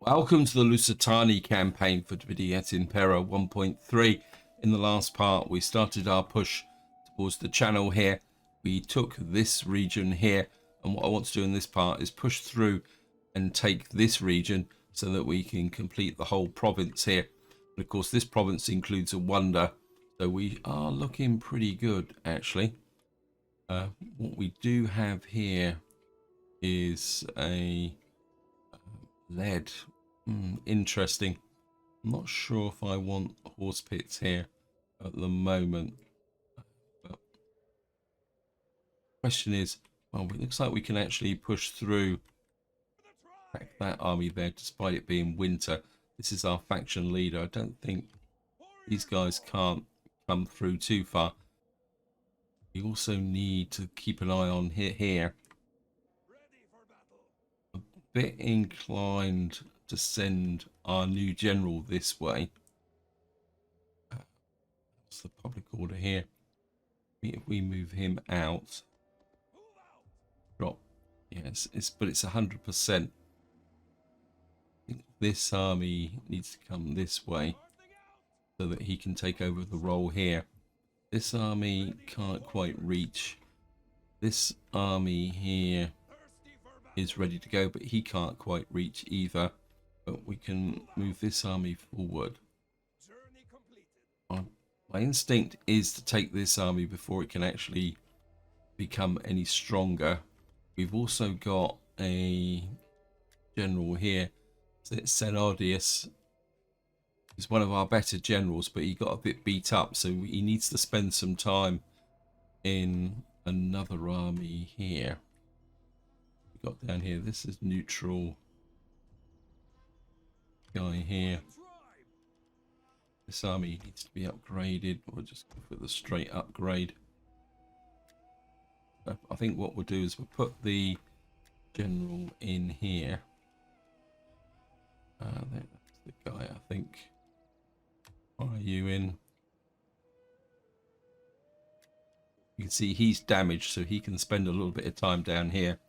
Welcome to the Lusitani Campaign for Et Impera 1.3. In the last part, we started our push towards the channel here. We took this region here, and what I want to do in this part is push through and take this region so that we can complete the whole province here. And of course, this province includes a wonder, so we are looking pretty good, actually. What we do have here is a lead. Interesting. I'm not sure if I want horse pits here at the moment. But the question is, well, it looks like we can actually push through that army there despite it being winter. This is our faction leader. I don't think these guys can't come through too far. We also need to keep an eye on here. A bit inclined to send our new general this way. What's the public order here? If we move him out, drop. Yes, but it's 100%. I think this army needs to come this way so that he can take over the role here. This army can't quite reach. This army here is ready to go, but he can't quite reach either. But we can move this army forward. My instinct is to take this army before it can actually become any stronger. We've also got a general here. Senardius is one of our better generals, but he got a bit beat up, so he needs to spend some time in another army here. We got down here. This is neutral guy here. This army needs to be upgraded. We'll just go for the straight upgrade. I think what we'll do is we'll put the general in here. That's the guy, I think. Why are you in? You can see he's damaged, so he can spend a little bit of time down here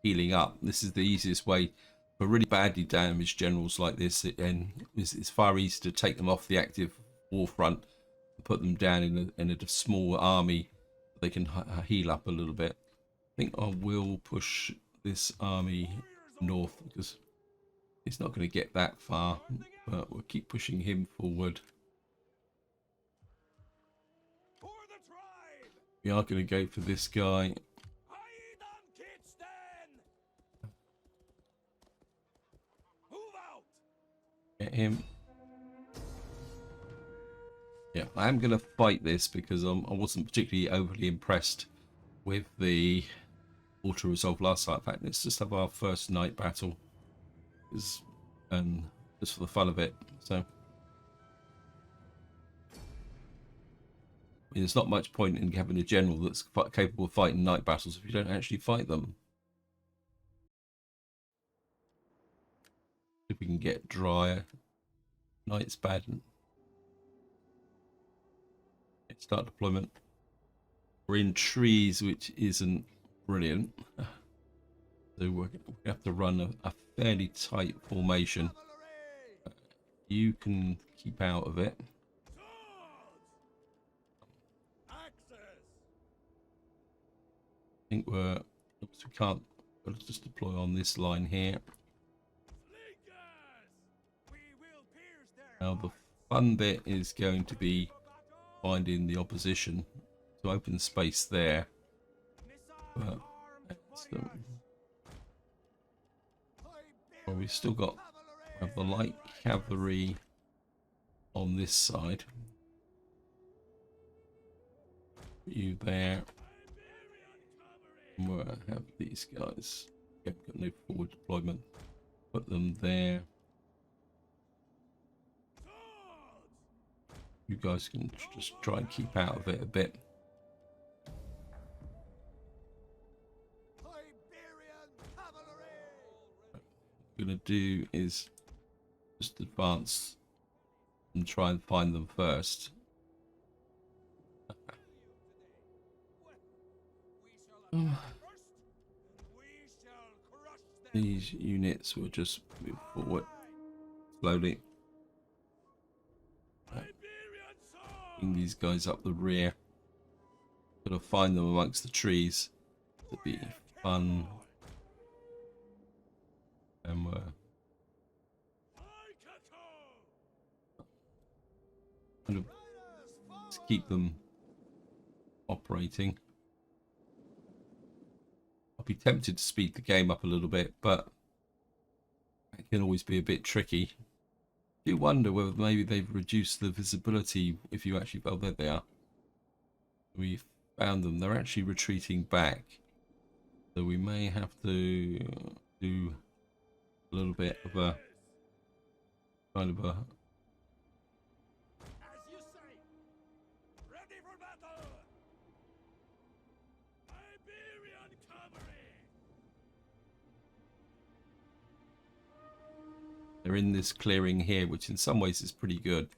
healing up. This is the easiest way for really badly damaged generals like this, and it's far easier to take them off the active war front and put them down in a small army. They can heal up a little bit. I think I will push this army north because it's not going to get that far, but we'll keep pushing him forward. We are going to go for this guy. Get him. Yeah, I am going to fight this because I wasn't particularly overly impressed with the auto resolve last night. In fact, let's just have our first night battle, and just for the fun of it. So there's not much point in having a general that's capable of fighting night battles if you don't actually fight them. If we can get drier. Night's bad. Start deployment. We're in trees, which isn't brilliant. So we have to run a fairly tight formation. You can keep out of it. I think we can't. Let's just deploy on this line here. Now the fun bit is going to be finding the opposition to open space there. But well, we've still got the light cavalry on this side. You there. And we'll have these guys. Got no forward deployment. Put them there. You guys can just try and keep out of it a bit. What I'm going to do is just advance and try and find them first. These units will just move forward. slowly. Bring these guys up the rear. Gotta find them amongst the trees. It'll be fun. And kind of just keep them operating. I'll be tempted to speed the game up a little bit, but it can always be a bit tricky. I do wonder whether maybe they've reduced the visibility if you actually... Oh, there they are. We found them. They're actually retreating back. So we may have to do a little bit of a... kind of a... As you say, ready for battle. Barbarian cavalry. They're in this clearing here, which in some ways is pretty good.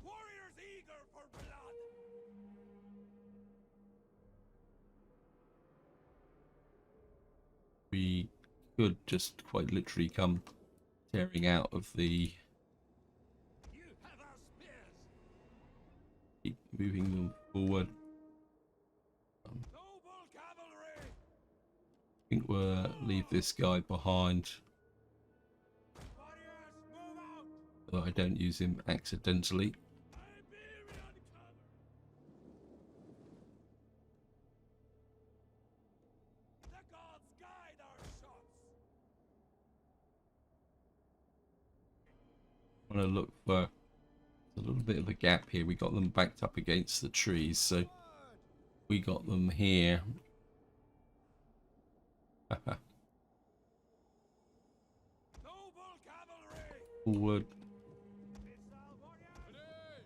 Warriors eager for blood. We could just quite literally come tearing out of the... You have our spears. Keep moving them forward. Noble cavalry. I think we'll leave this guy behind, Warriors, move out. so I don't use him accidentally. Barbarian cavalry. The gods guide our shots. I want to look for a little bit of a gap here. We got them backed up against the trees, so we got them here. Noble cavalry. Forward. Missile warriors.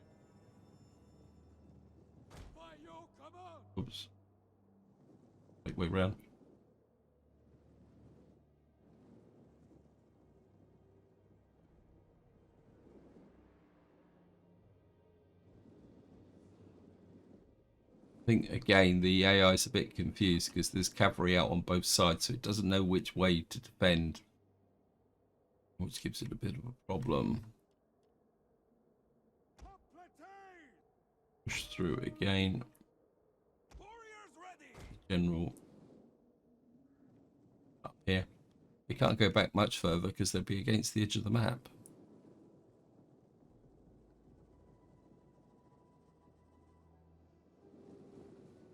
By your command. Oops. Right way round. I think again the AI is a bit confused because there's cavalry out on both sides, so it doesn't know which way to defend, which gives it a bit of a problem. Top platoon. Push through again. Warriors ready. General up here. We can't go back much further because they'll be against the edge of the map.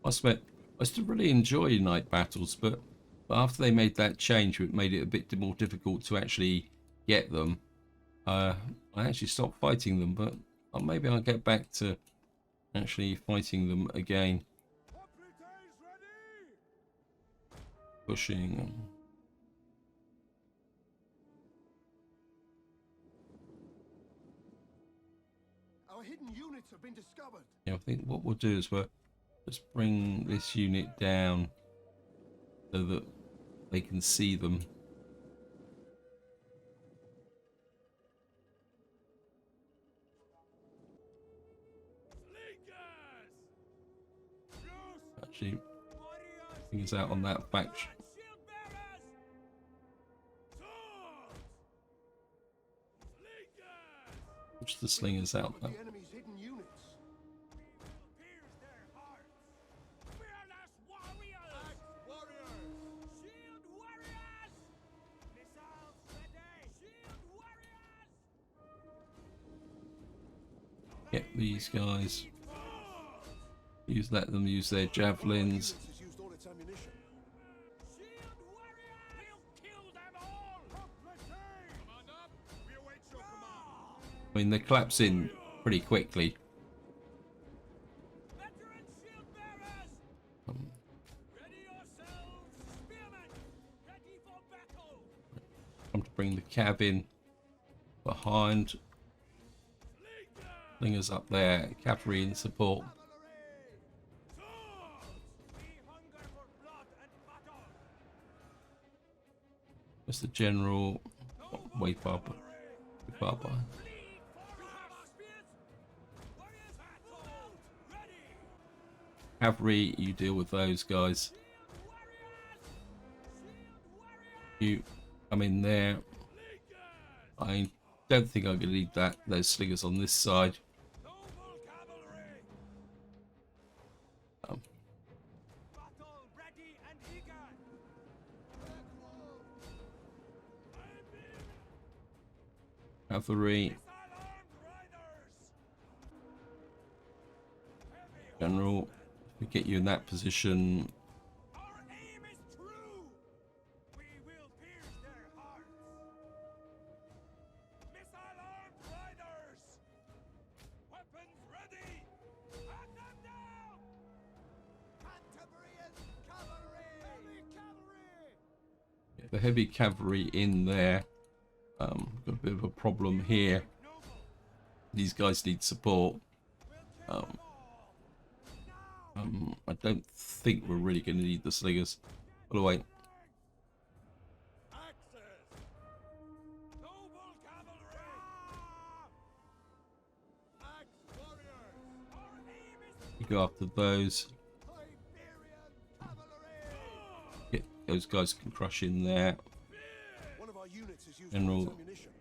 I admit, I still really enjoy night battles, but after they made that change, it made it a bit more difficult to actually get them. I actually stopped fighting them, but maybe I'll get back to actually fighting them again. Top platoons ready. Pushing. Our hidden units have been discovered. Yeah, I think what we'll do is we'll just bring this unit down so that they can see them. Actually, thing is out on that faction. Which the slingers out The there. enemy's hidden units. Pierce their hearts. Fearless warriors. Warriors. Shield warriors. Missiles ready. Shield warriors. Get these guys. Let them use their javelins. Has used all its ammunition. Shield warriors. We'll kill them all. Top platoon. Command up. We await your command. I mean, they collapse in pretty quickly. Veteran shield bearers. Ready yourselves. Spearmen. Ready for battle. Time to bring the cab in behind. Slingers up there. Cavalry in support. We hunger for blood and battle. Just the general. Way far behind. Lead for our spears. Warriors battle. Ready. Cavalry, you deal with those guys. You come in there. I don't think I'm going to need those slingers on this side. Noble cavalry! Um, Battle ready and eager! Cavalry, Missile-armed riders! Heavy general, we get you in that position. Our aim is true! We will pierce their hearts! Missile-armed riders! Weapons ready! Hunt them down! Cantabrian cavalry! Heavy cavalry! Get the heavy cavalry in there. Got a bit of a problem here. Noble! These guys need support. We'll kill them all! Now! I don't think we're really going to need the slingers. By the way, Axes! Noble cavalry! Axe warriors! Our aim is we go after those. Iberian cavalry! Get those guys can crush in there. One of our units is using General. ammunition.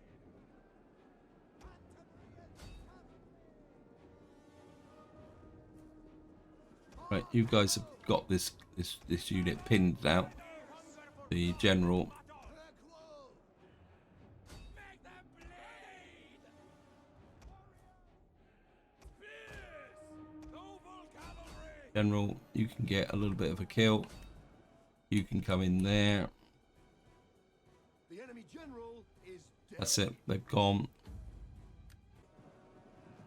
Right, you guys have got this unit pinned now. The general. Make them bleed! Fierce! Noble cavalry! General, you can get a little bit of a kill. You can come in there. The enemy general is dead. That's it. They've gone.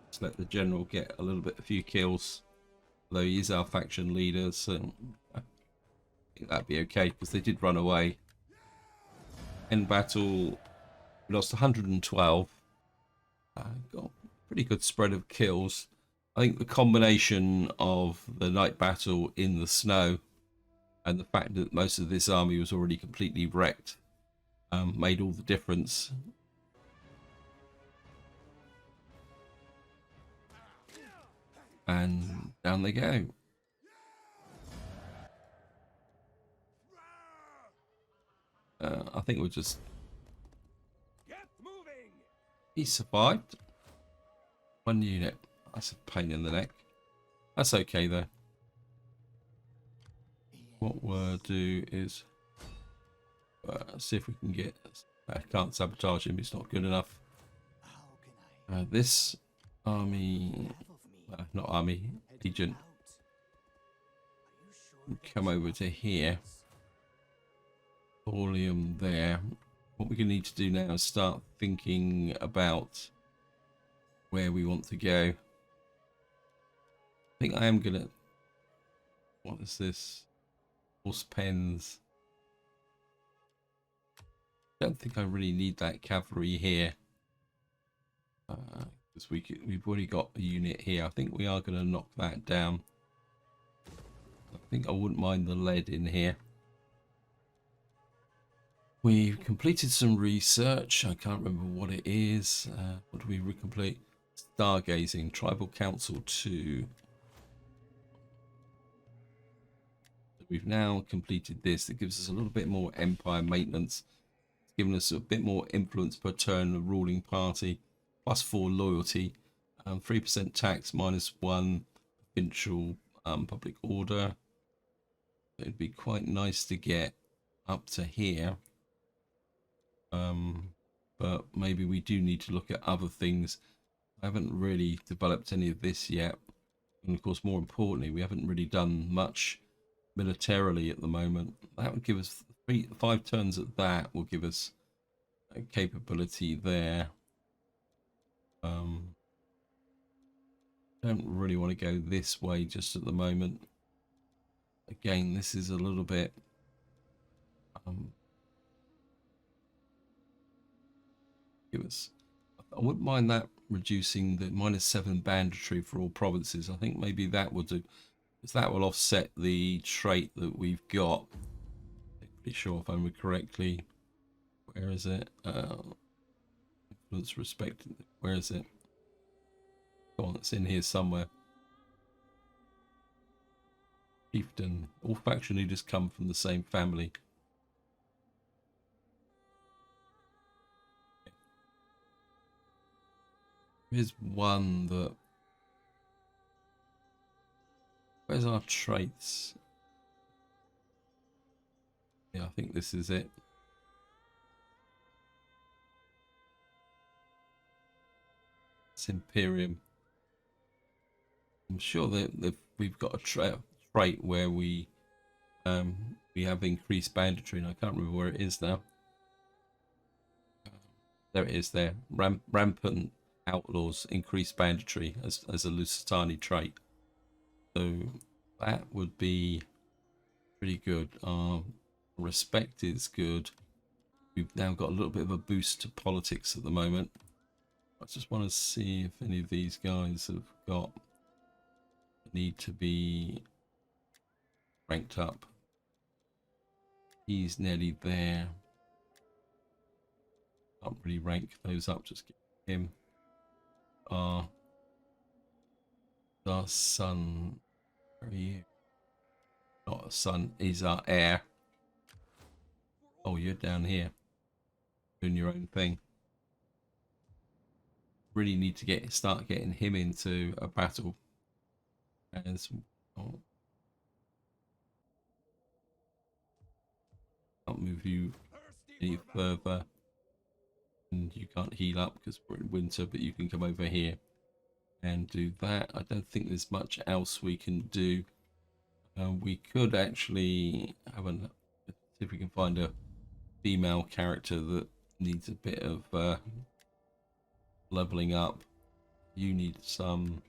Let's let the general get a few kills. Although he is our faction leader, so I think that'd be okay because they did run away. End battle, we lost 112. Got a pretty good spread of kills. I think the combination of the night battle in the snow and the fact that most of this army was already completely wrecked made all the difference. And down they go. I think we'll just... Get moving! He survived. One unit. That's a pain in the neck. That's okay though. What we'll do is see if we can get... I can't sabotage him, it's not good enough. This army... not army, agent. Come over to here. Thorium there. What we're going to need to do now is start thinking about where we want to go. I think I am going to... What is this? Horse pens. Don't think I really need that cavalry here. Because we've already got a unit here. I think we are going to knock that down. I think I wouldn't mind the lead in here. We've completed some research. I can't remember what it is. What do we recomplete? Stargazing, Tribal Council 2. We've now completed this. That gives us a little bit more empire maintenance. It's given us a bit more influence per turn of ruling party. +4 loyalty. 3% tax, -1 provincial public order. It'd be quite nice to get up to here. But maybe we do need to look at other things. I haven't really developed any of this yet. And of course, more importantly, we haven't really done much militarily at the moment. That would give us 5 turns at that will give us a capability there. Don't really want to go this way just at the moment. Again, this is a little bit give us. I wouldn't mind that reducing the -7 banditry for all provinces. I think maybe that will do, because that will offset the trait that we've got. I'm pretty sure if I remember correctly. Where is it? Influence respect. Where is it? Go on, it's in here somewhere. Chieftain. All faction leaders come from the same family. Here's one that... Where's our traits? Yeah, I think this is it. It's Imperium. I'm sure that we've got a trait where we have increased banditry, and I can't remember where it is now. There it is there. Rampant outlaws increase banditry as a Lusitani trait. So that would be pretty good. Respect is good. We've now got a little bit of a boost to politics at the moment. I just want to see if any of these guys have got need to be ranked up. He's nearly there. Can't really rank those up, just give him. Our son, where are you? Not a son, he's our heir. Oh, you're down here doing your own thing. Really need to start getting him into a battle. As oh, can't move you any further, and you can't heal up because we're in winter, but you can come over here and do that. I don't think there's much else we can do. We could actually have see if we can find a female character that needs a bit of leveling up. You need some.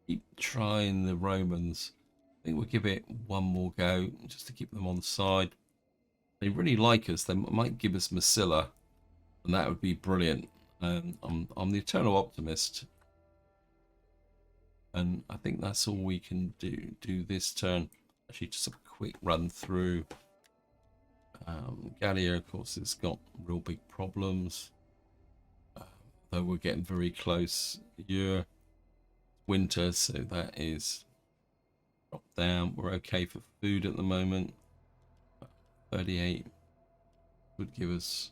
Keep trying the Romans. I think we'll give it one more go just to keep them on side. They really like us. They might give us Massilla, and that would be brilliant. I'm the eternal optimist, and I think that's all we can do this turn. Actually, just a quick run through. Gallia, of course, has got real big problems, though we're getting very close. Year winter, so that is dropped down. We're okay for food at the moment. 38 would give us.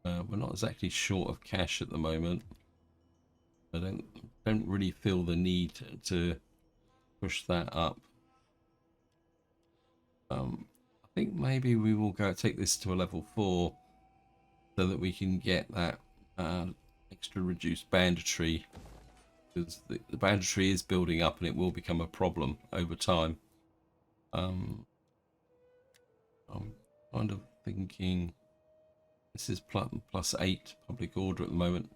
We're not exactly short of cash at the moment. I don't really feel the need to push that up. I think maybe we will take this to a level 4 so that we can get that extra reduced banditry, because the banditry is building up and it will become a problem over time. I'm kind of thinking this is +8 public order at the moment.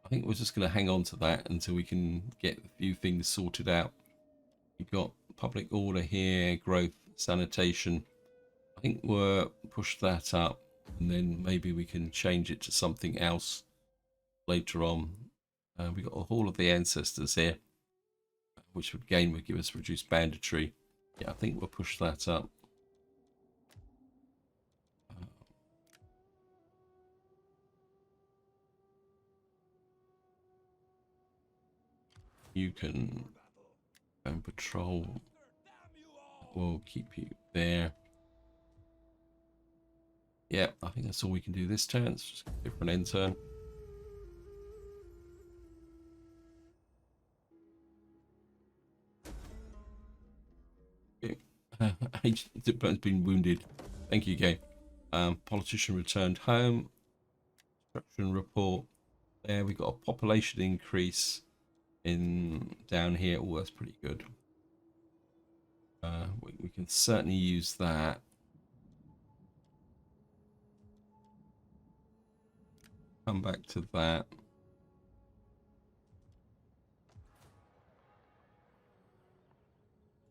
I think we're just going to hang on to that until we can get a few things sorted out. We've got public order here, growth, sanitation. I think we'll push that up, and then maybe we can change it to something else later on. We've got a Hall of the Ancestors here, which would give us reduced banditry. Yeah, I think we'll push that up. You can go and patrol. We'll keep you there. Yeah, I think that's all we can do this turn. It's just a different end turn. Agent has been wounded. Thank you, Gay. Politician returned home. Construction report. There, we got a population increase in down here. Oh, that's pretty good. We can certainly use that. Come back to that.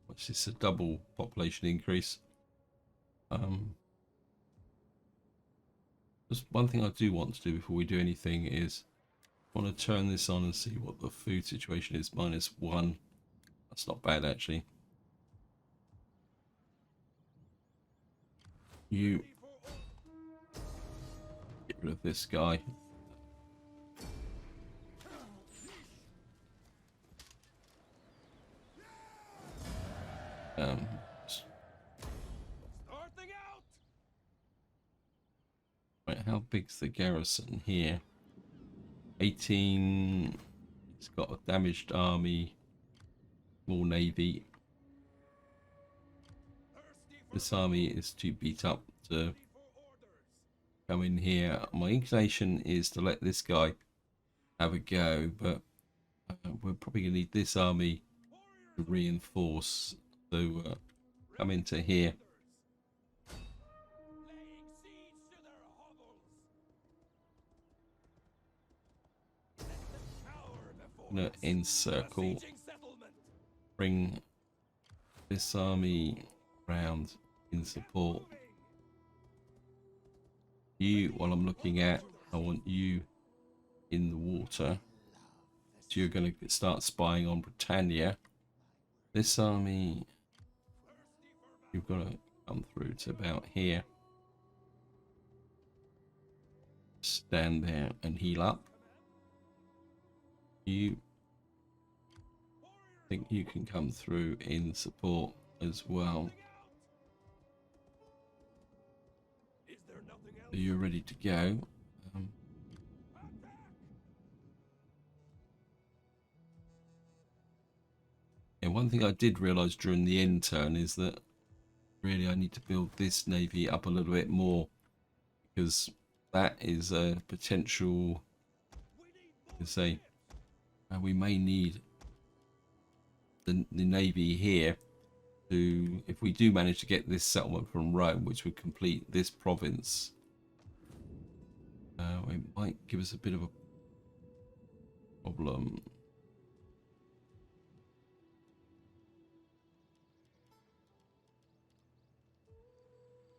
What's this? A double population increase. Just one thing I do want to do before we do anything is I want to turn this on and see what the food situation is. -1. That's not bad, actually. You get rid of this guy. Right, how big's the garrison here? 18. It's got a damaged army, small navy. This army is too beat up to come in here. My inclination is to let this guy have a go, but we're probably going to need this army to reinforce. So come into here. I'm going to encircle, bring this army round in support. You, while I'm looking at, I want you in the water. So you're going to start spying on Britannia. This army, you've got to come through to about here. Stand there and heal up. You think you can come through in support as well. So you're ready to go. And one thing I did realise during the end turn is that really I need to build this navy up a little bit more, because that is a potential, to say, we may need the navy here to, if we do manage to get this settlement from Rome, which would complete this province, it might give us a bit of a problem.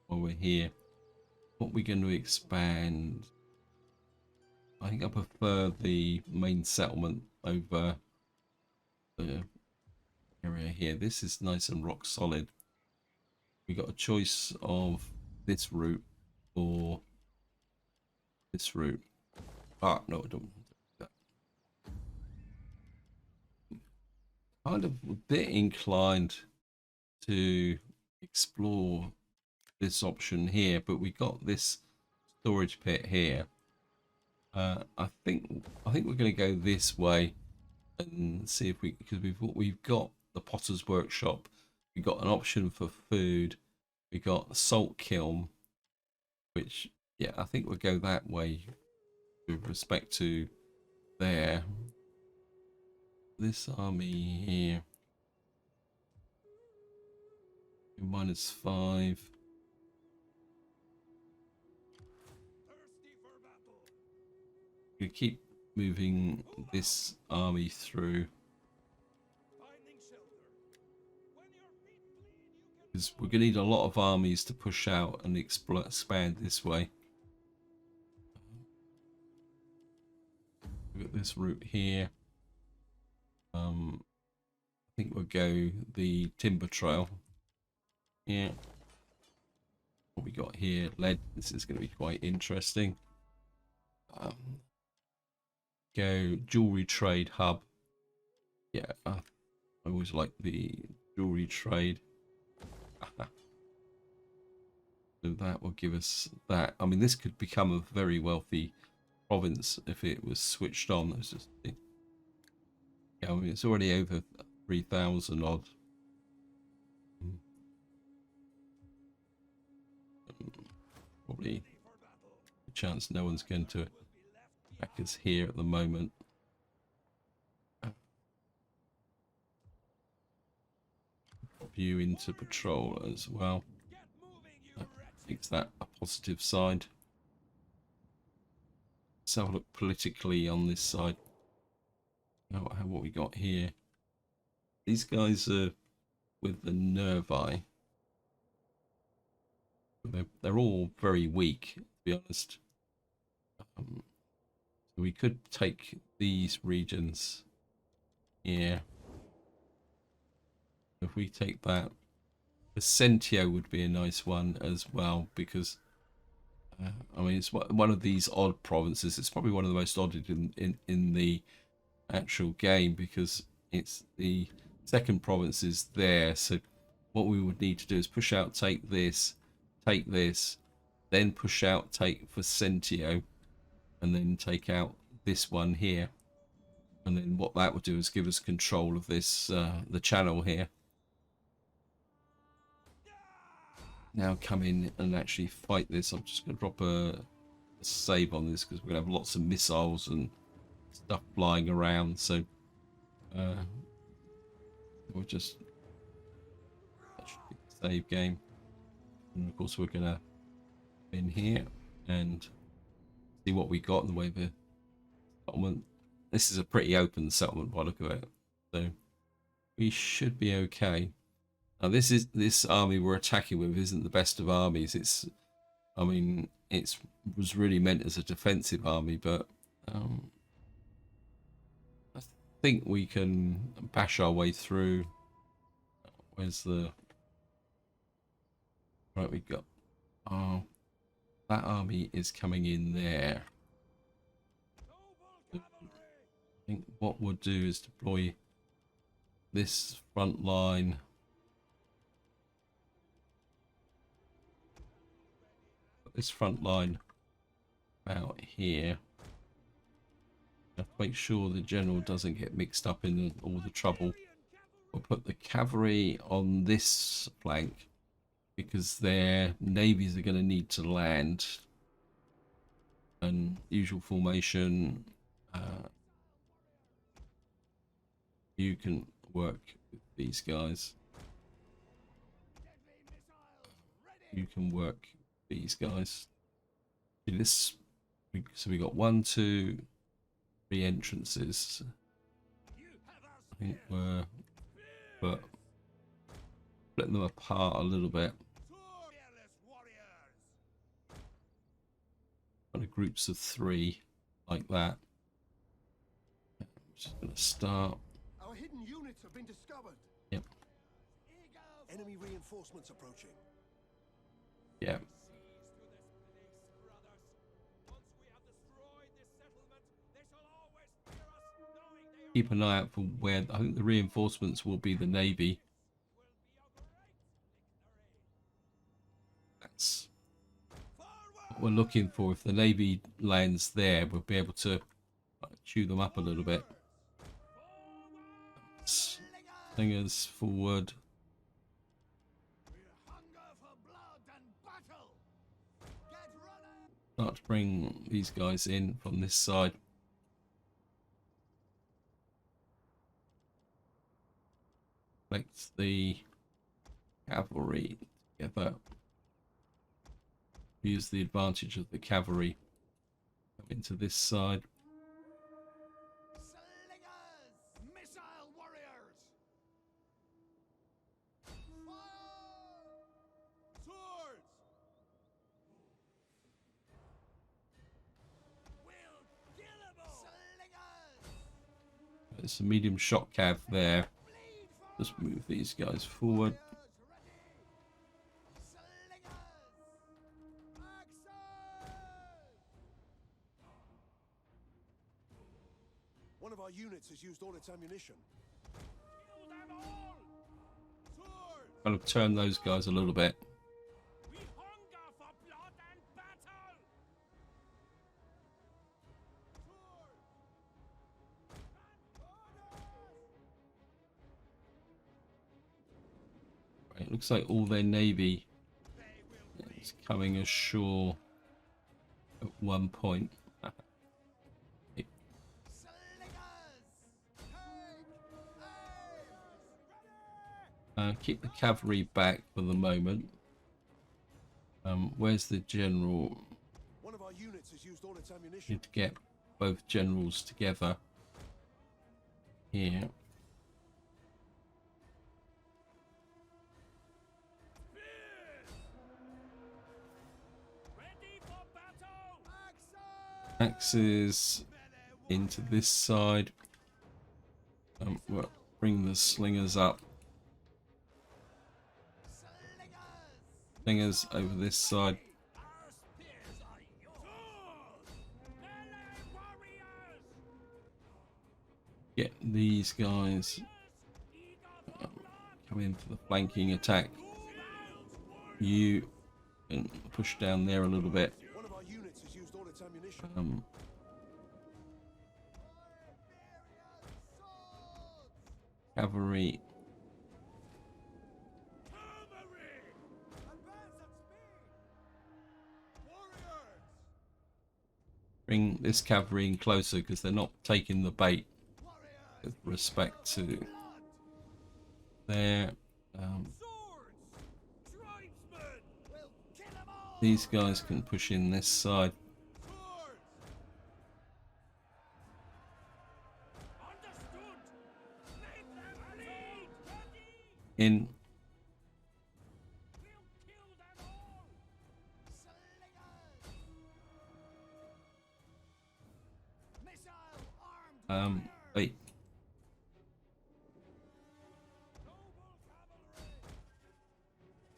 While we're here, what we're going to expand, I think I prefer the main settlement over the area here. This is nice and rock solid. We got a choice of this route or this route. Ah, no, I don't want that. Kind of a bit inclined to explore this option here, but we got this storage pit here. I think we're going to go this way and see if we, because we've got the potter's workshop, we've got an option for food, we got a salt kiln, which, yeah, I think we'll go that way with respect to there. This army here, -5. We keep moving this army through, because we're going to need a lot of armies to push out and expand this way. We've got this route here. I think we'll go the timber trail. Yeah. What we got here, lead. This is going to be quite interesting. Go jewelry trade hub. Yeah, I always like the jewelry trade. So that will give us that. I mean, this could become a very wealthy province if it was switched on. It's just, yeah, I mean, it's already over 3,000 odd. Probably a chance no one's going to attack us here at the moment. Pop you into patrol as well. That makes that a positive side. Let's have a look politically on this side. What we got here. These guys are with the Nervi. They're all very weak, to be honest. So we could take these regions here. If we take that, Vicentio would be a nice one as well, because I mean, it's one of these odd provinces. It's probably one of the most odd in the actual game, because it's the second province is there. So what we would need to do is push out, take this, then push out, take Vicentio, and then take out this one here, and then what that would do is give us control of this the channel here. Now come in and actually fight this. I'm just going to drop a save on this because we're going to have lots of missiles and stuff flying around, so we'll just save game. And of course we're going to in here and see what we got in the way of a settlement. This is a pretty open settlement by the look of it, so we should be okay. Now this army we're attacking with isn't the best of armies. It's, I mean, it was really meant as a defensive army, but I think we can bash our way through. Where's the right? We got that army is coming in there. I think what we'll do is deploy this front line. This front line out here. Have to make sure the general doesn't get mixed up in all the trouble. We'll put the cavalry on this flank because their navies are going to need to land. And usual formation. You can work with these guys. You can work with these guys. This, so we got 1, 2, 3 entrances. I think we're splitting them apart a little bit. Kind of groups of 3 like that. I'm just going to start. Our hidden units have been discovered. Yep. Enemy reinforcements approaching. Yeah. Keep an eye out for where I think the reinforcements will be. The navy. That's what we're looking for. If the navy lands there, we'll be able to chew them up a little bit. Slingers forward. Start to bring these guys in from this side. Collect the cavalry together. Use the advantage of the cavalry. Come into this side. Slingers! Missile warriors! Fire! Swords! We'll kill 'em all! Slingers! There's a medium shot cav there. Just move these guys forward. One of our units has used all its ammunition. Kill them all! Swords! Kind of turn those guys a little bit. We hunger for blood and battle! Swords! Right, it looks like all their navy is coming ashore at one point. Keep the cavalry back for the moment. Where's the general? One of our units has used all its ammunition. Need to get both generals together here. Ready for battle! Axes into this side. We'll bring the slingers up. Slingers over this side. Our spears are yours! Melee warriors! Get these guys come in for the flanking attack. You can push down there a little bit. One of our units has used all its ammunition. cavalry. Bring this cavalry in closer because they're not taking the bait with respect to their these guys can push in this side. In wait.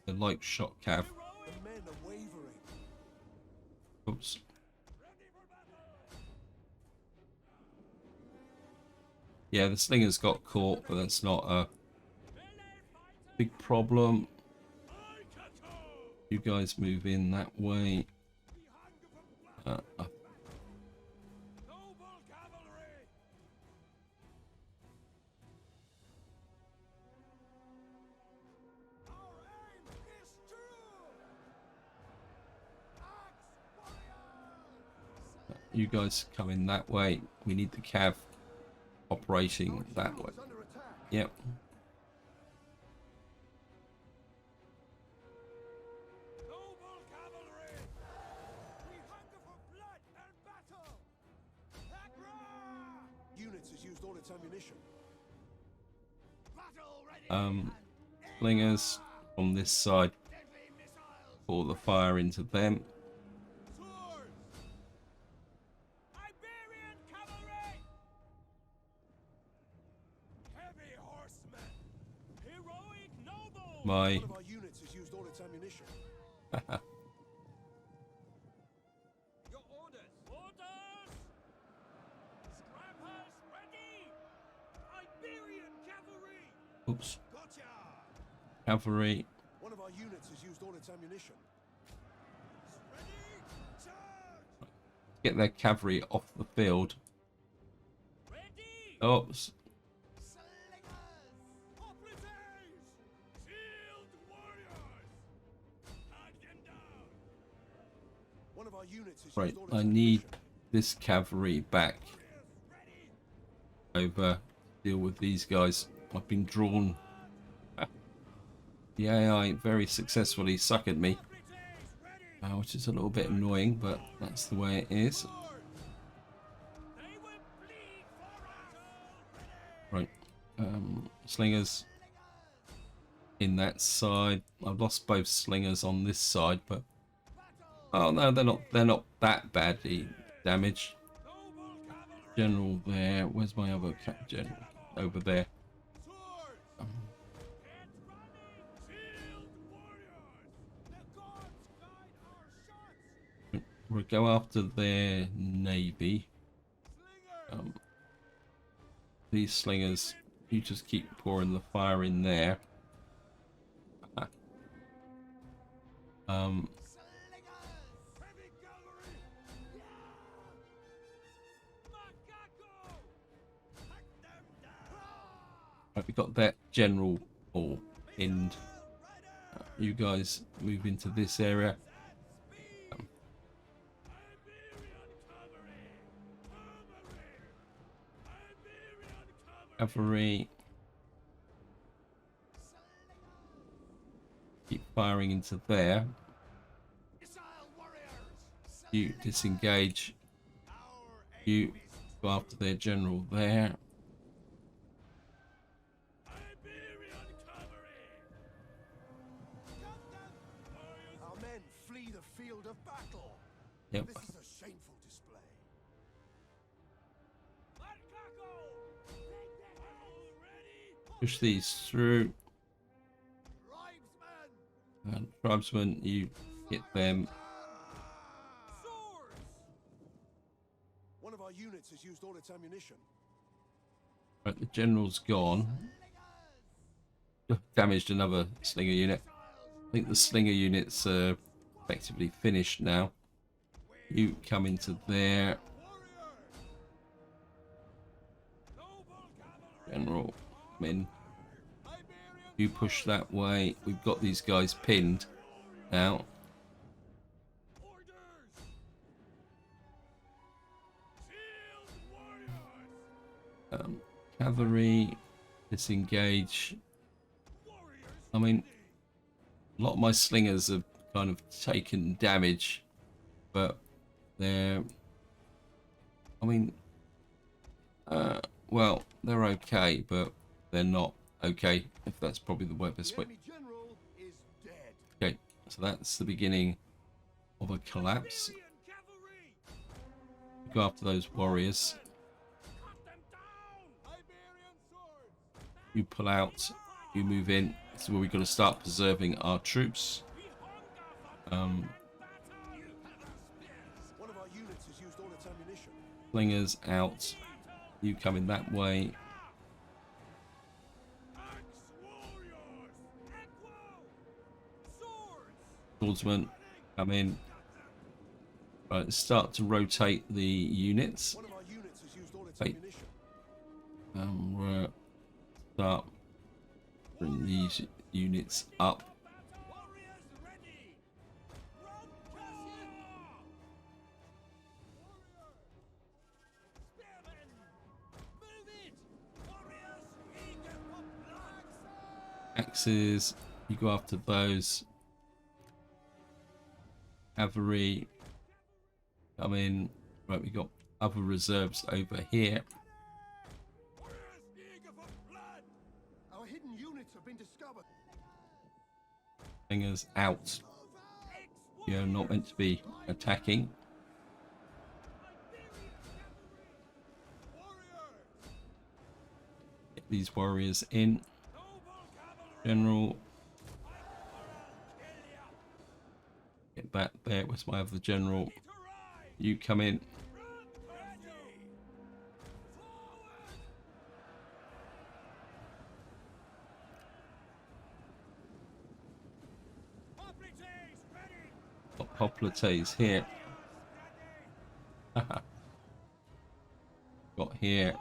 The light shot cav. The men are wavering. Oops. Yeah, the slingers got caught, but that's not a big problem. You guys move in that way. You guys come in that way. We need the cav operating that way. Yep. Units has used all its ammunition. Slingers from this side. Pour the fire into them. My One of our units has used all its ammunition. Your orders. Orders. Scrappers ready. Iberian cavalry. oops. Gotcha. Cavalry. One of our units has used all its ammunition. Ready. Charge. Get their cavalry off the field. Ready. Oops. One of our units has Right, used all its I need ammunition. this cavalry back over. Deal with these guys. I've been drawn. The AI very successfully suckered me, which is a little bit annoying, but that's the way it is. Right, slingers in that side. I've lost both slingers on this side, but oh no, they're not that badly damaged. General there. Where's my other general? Over there. We'll go after their navy. These slingers, you just keep pouring the fire in there. Right, we got that general all pinned. You guys move into this area. Cavalry. Keep firing into there. You disengage. You go after their general there. Our men flee the field of battle. Yep. This is a shameful display. Push these through. Tribesmen, you hit them. One of our units has used all its ammunition. Right, the general's gone. Damaged another slinger unit. I think the slinger unit's effectively finished now. You come into there. General, come in. You push that way. We've got these guys pinned now. Cavalry, disengage. I mean, a lot of my slingers have kind of taken damage, but they're, I mean, well, they're okay, but they're not okay, if that's probably the best way. Enemy general is dead. Okay, so that's the beginning of a collapse. Go after those warriors. You pull out, you move in. This is where we've got to start preserving our troops. One of our units has used all its ammunition. Slingers out. You coming that way. Swordsman, come in. Right, start to rotate the units. One of our units has used all its Wait. ammunition. We'll start bring these units up. Axes, you go after those. Cavalry, come in. Right, we got other reserves over here. Our hidden units have been discovered. Slingers out. You're not meant to be attacking. Get these warriors in. General. Get back there. Where's my other general? You come in. Got Hoplites here. Got here.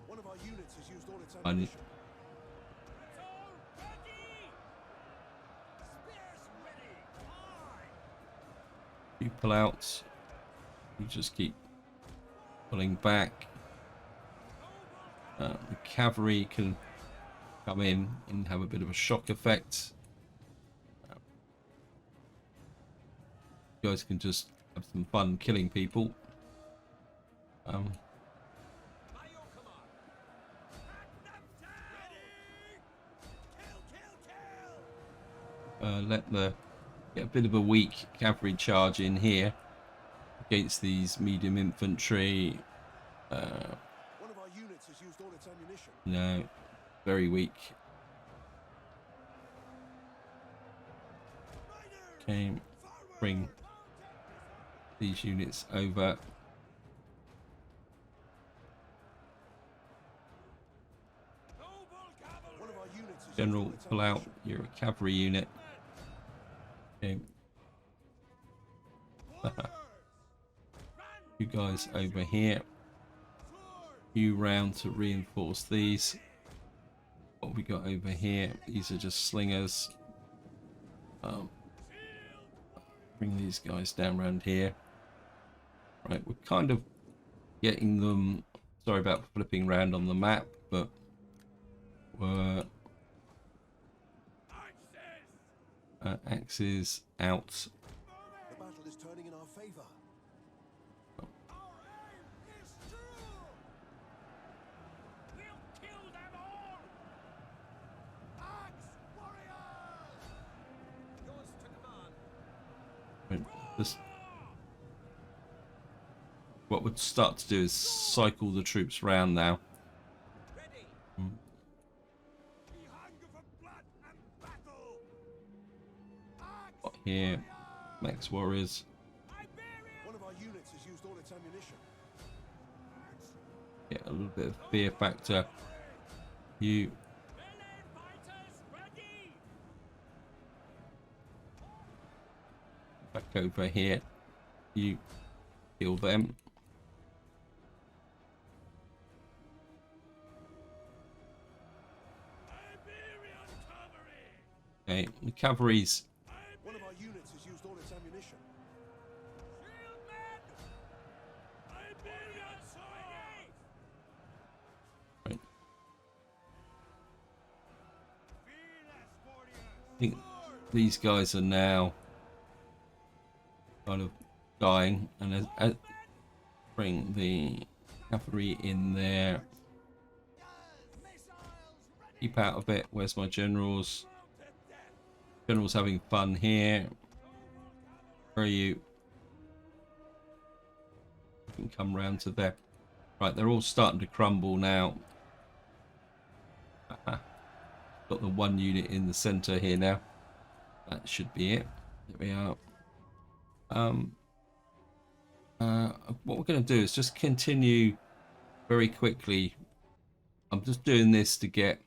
One of our units has used all its I need. ammunition. You pull out. You just keep pulling back. The cavalry can come in and have a bit of a shock effect. You guys can just have some fun killing people. Let the get a bit of a weak cavalry charge in here against these medium infantry. One of our units has used all its ammunition. No, very weak. Okay, bring these units over. One of our units has General, used all its pull out. ammunition. You're a cavalry unit. Okay. You guys over here. You round to reinforce these. What we got over here? These are just slingers. Bring these guys down around here. Right, we're kind of getting them. Sorry about flipping around on the map, but we're axes out. The battle is turning in our favor. Right, what we'd start to do is cycle the troops around now. Got here, Max Warriors. One of our units has used all its ammunition. Get a little bit of fear factor. You back over here. You kill them. Okay, the cavalry's. One of our units has used all its ammunition. Shield men! Iberian sword! Right. Fearless I think warriors! these guys are now kind of dying, and as bring the cavalry in there. Keep out of it. Where's my generals? Generals having fun here. Where are you? You can come round to there. Right, they're all starting to crumble now. Got the one unit in the center here now. That should be it. There we are. What we're going to do is just continue very quickly. I'm just doing this to get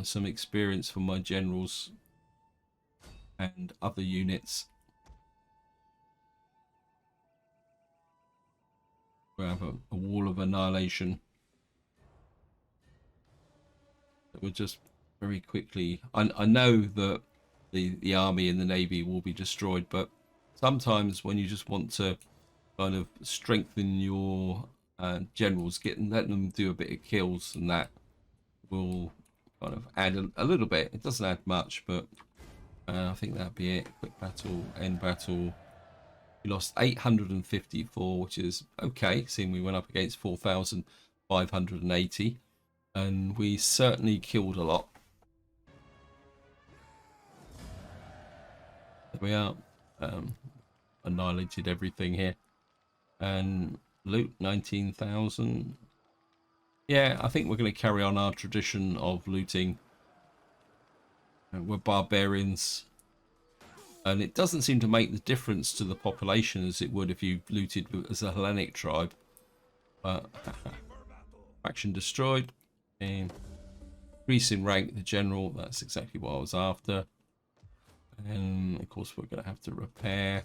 some experience for my generals and other units. We have a wall of annihilation. We'll just very quickly. I know that the army and the navy will be destroyed, but sometimes when you just want to kind of strengthen your generals, let them do a bit of kills, and that will kind of add a little bit. It doesn't add much, but I think that'd be it. Quick battle, end battle. We lost 854, which is okay, seeing we went up against 4,580, and we certainly killed a lot. There we are. Annihilated everything here. And loot 19,000. Yeah, I think we're going to carry on our tradition of looting. We're barbarians. And it doesn't seem to make the difference to the population as it would if you looted as a Hellenic tribe. But faction destroyed. And increase in rank, the general. That's exactly what I was after. And of course we're going to have to repair.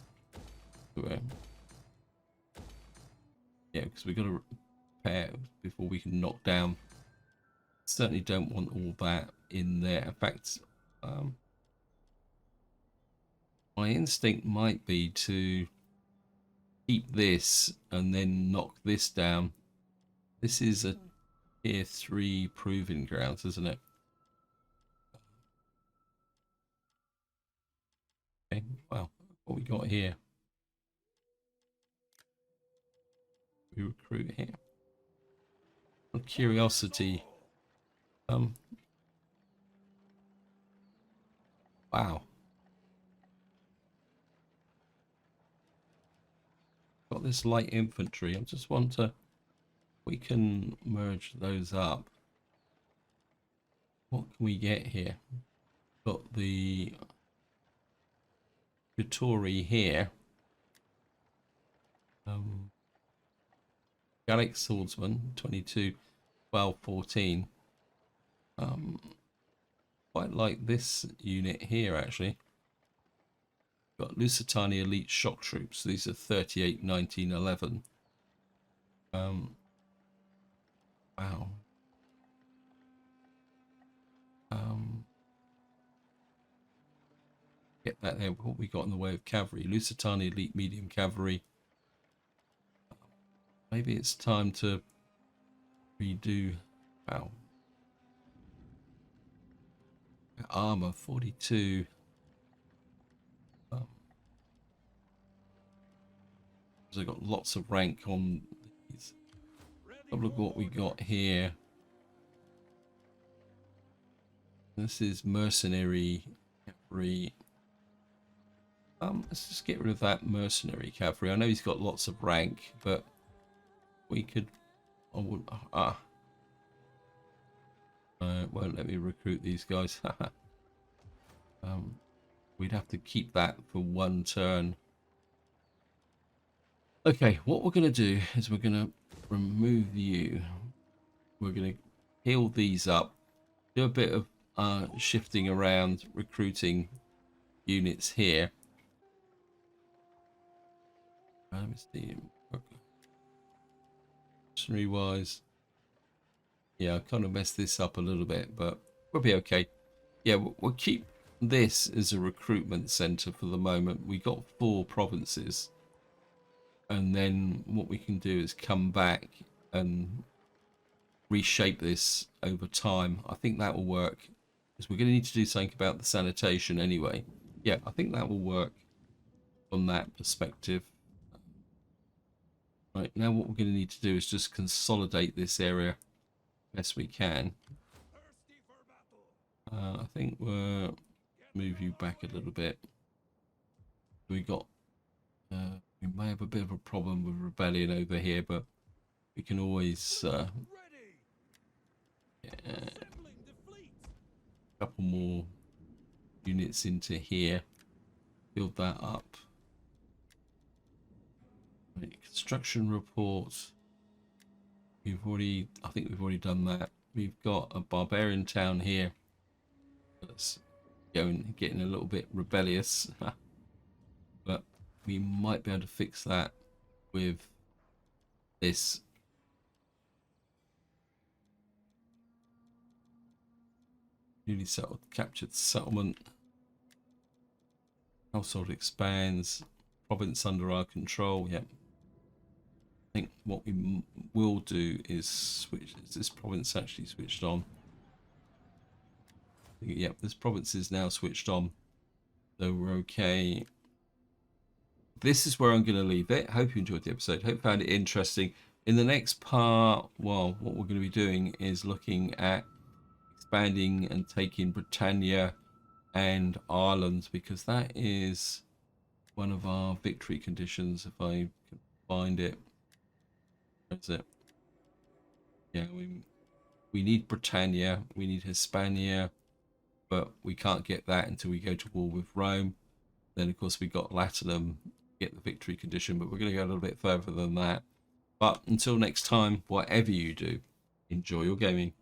Yeah, because we've got to repair before we can knock down. Certainly don't want all that in there. In fact, my instinct might be to keep this and then knock this down. This is a tier 3 proving grounds, isn't it? Okay, well, what we got here? We recruit here. On curiosity. Wow. Got this light infantry. I just want to. We can merge those up. What can we get here? Got the Vittori here. Gallic Swordsman, 22, 12, 14. Quite like this unit here, actually. Got Lusitani Elite Shock Troops. These are 38, 19, 11. Wow. Get that there. What we got in the way of cavalry? Lusitani Elite Medium Cavalry. Maybe it's time to redo. Wow. Armor 42. So I've got lots of rank on these. Have a look at what we got here. This is mercenary cavalry. Let's just get rid of that mercenary cavalry. I know he's got lots of rank, but we could. I would. It won't let me recruit these guys. We'd have to keep that for one turn. Okay, what we're going to do is we're going to remove you. We're going to heal these up. Do a bit of shifting around, recruiting units here. Let me see. Missionary wise, yeah, I kind of messed this up a little bit, but we'll be okay. Yeah, we'll keep this is a recruitment center for the moment. We got 4 provinces, and then what we can do is come back and reshape this over time. I think that will work, because we're going to need to do something about the sanitation anyway. Yeah, I think that will work from that perspective. Right, now what we're going to need to do is just consolidate this area best we can. Thirsty for battle. I think we'll move you back a little bit. We got we may have a bit of a problem with rebellion over here, but we can always Ready. yeah, Assembling the fleet. a couple more units into here, build that up. Right, construction report. I think we've already done that. We've got a barbarian town here. That's getting a little bit rebellious, but we might be able to fix that with this. Newly settled, captured settlement. Household expands. Province under our control. Yep. I think what we will do is switch. Is this province actually switched on? Yep, this province is now switched on. So we're okay. This is where I'm going to leave it. Hope you enjoyed the episode. Hope you found it interesting. In the next part, well, what we're going to be doing is looking at expanding and taking Britannia and Ireland, because that is one of our victory conditions. If I can find it. Where is it? Yeah, we need Britannia, we need Hispania, but we can't get that until we go to war with Rome. Then of course we got Latinum, get the victory condition, but we're going to go a little bit further than that. But until next time, whatever you do, enjoy your gaming.